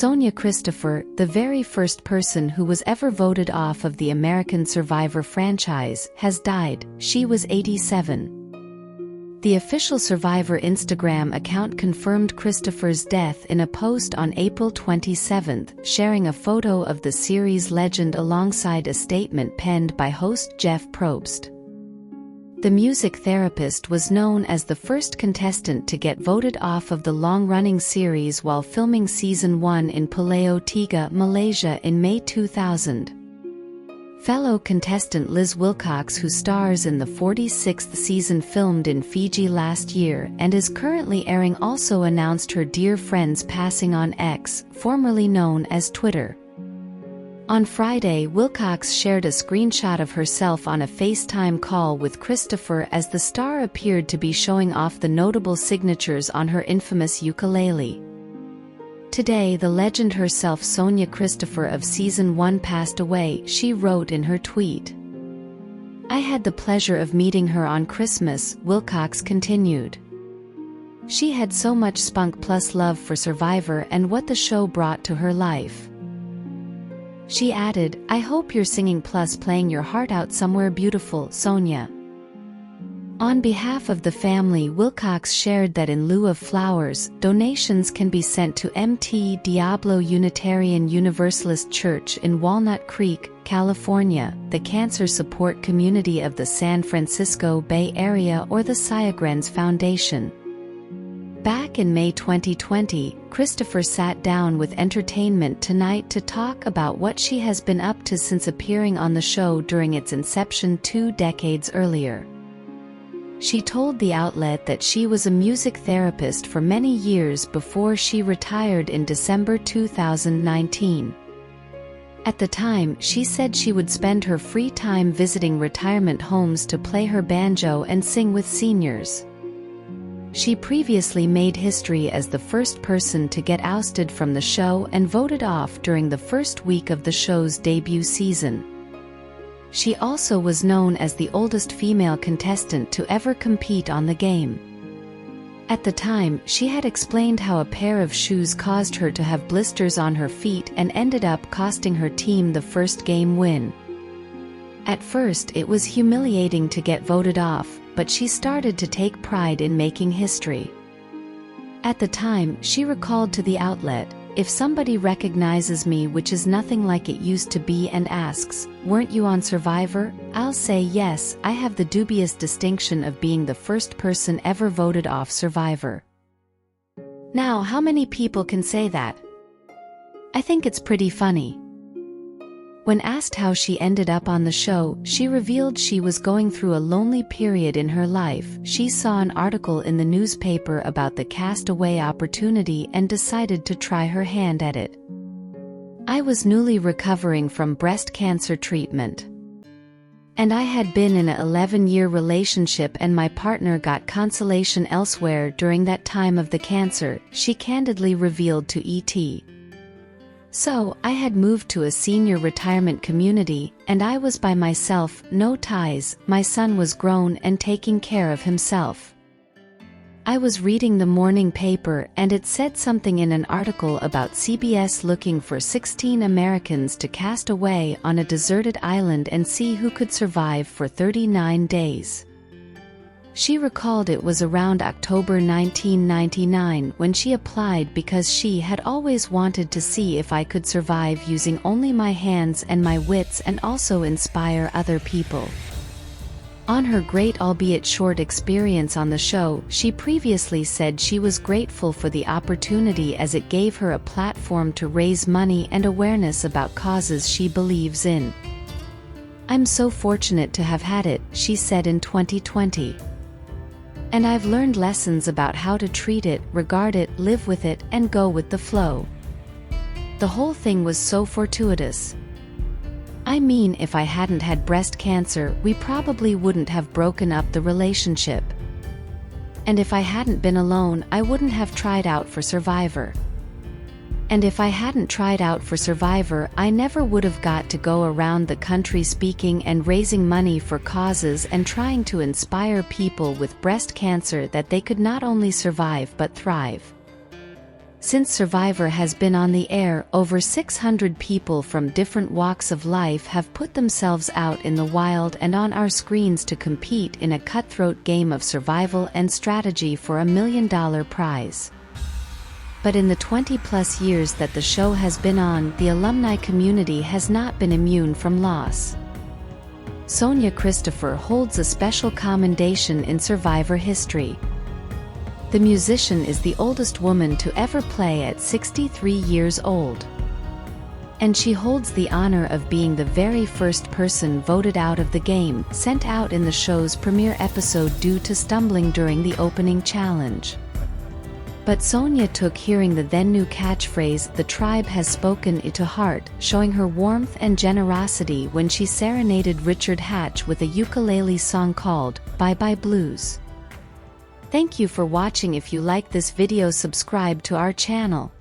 Sonja Christopher, the very first person who was ever voted off of the American Survivor franchise, has died. She was 87. The official Survivor Instagram account confirmed Christopher's death in a post on April 27, sharing a photo of the series legend alongside a statement penned by host Jeff Probst. The music therapist was known as the first contestant to get voted off of the long-running series while filming Season 1 in Pulau Tiga, Malaysia in May 2000. Fellow contestant Liz Wilcox, who stars in the 46th season filmed in Fiji last year and is currently airing, also announced her dear friend's passing on X, formerly known as Twitter. On Friday, Wilcox shared a screenshot of herself on a FaceTime call with Christopher as the star appeared to be showing off the notable signatures on her infamous ukulele. Today, the legend herself, Sonja Christopher of Season 1, passed away, she wrote in her tweet. "I had the pleasure of meeting her on Christmas," Wilcox continued. "She had so much spunk plus love for Survivor and what the show brought to her life." She added, "I hope you're singing plus playing your heart out somewhere beautiful, Sonja." On behalf of the family, Wilcox shared that in lieu of flowers, donations can be sent to Mt. Diablo Unitarian Universalist Church in Walnut Creek, California, the Cancer Support Community of the San Francisco Bay Area, or the Syagrens Foundation. Back in May 2020, Christopher sat down with Entertainment Tonight to talk about what she has been up to since appearing on the show during its inception 2 decades earlier. She told the outlet that she was a music therapist for many years before she retired in December 2019. At the time, she said she would spend her free time visiting retirement homes to play her banjo and sing with seniors. She previously made history as the first person to get ousted from the show and voted off during the first week of the show's debut season. She also was known as the oldest female contestant to ever compete on the game. At the time, she had explained how a pair of shoes caused her to have blisters on her feet and ended up costing her team the first game win. At first, it was humiliating to get voted off, but she started to take pride in making history. At the time, she recalled to the outlet, "If somebody recognizes me, which is nothing like it used to be, and asks, 'Weren't you on Survivor?' I'll say yes, I have the dubious distinction of being the first person ever voted off Survivor." Now, how many people can say that? I think it's pretty funny. When asked how she ended up on the show, she revealed she was going through a lonely period in her life. She saw an article in the newspaper about the castaway opportunity and decided to try her hand at it. "I was newly recovering from breast cancer treatment. And I had been in an 11-year relationship and my partner got consolation elsewhere during that time of the cancer," she candidly revealed to ET. "So, I had moved to a senior retirement community, and I was by myself, no ties, my son was grown and taking care of himself. I was reading the morning paper and it said something in an article about CBS looking for 16 Americans to cast away on a deserted island and see who could survive for 39 days. She recalled it was around October 1999 when she applied because she had always wanted to see if I could survive using only my hands and my wits and also inspire other people." On her great albeit short experience on the show, she previously said she was grateful for the opportunity as it gave her a platform to raise money and awareness about causes she believes in. "I'm so fortunate to have had it," she said in 2020. "And I've learned lessons about how to treat it, regard it, live with it, and go with the flow. The whole thing was so fortuitous. I mean, if I hadn't had breast cancer, we probably wouldn't have broken up the relationship. And if I hadn't been alone, I wouldn't have tried out for Survivor. And if I hadn't tried out for Survivor, I never would have got to go around the country speaking and raising money for causes and trying to inspire people with breast cancer that they could not only survive but thrive." Since Survivor has been on the air, over 600 people from different walks of life have put themselves out in the wild and on our screens to compete in a cutthroat game of survival and strategy for $1 million prize. But in the 20-plus years that the show has been on, the alumni community has not been immune from loss. Sonja Christopher holds a special commendation in Survivor history. The musician is the oldest woman to ever play at 63 years old. And she holds the honor of being the very first person voted out of the game, sent out in the show's premiere episode due to stumbling during the opening challenge. But Sonja took hearing the then-new catchphrase, "The tribe has spoken," to heart, showing her warmth and generosity when she serenaded Richard Hatch with a ukulele song called "Bye Bye Blues." Thank you for watching. If you like this video, subscribe to our channel.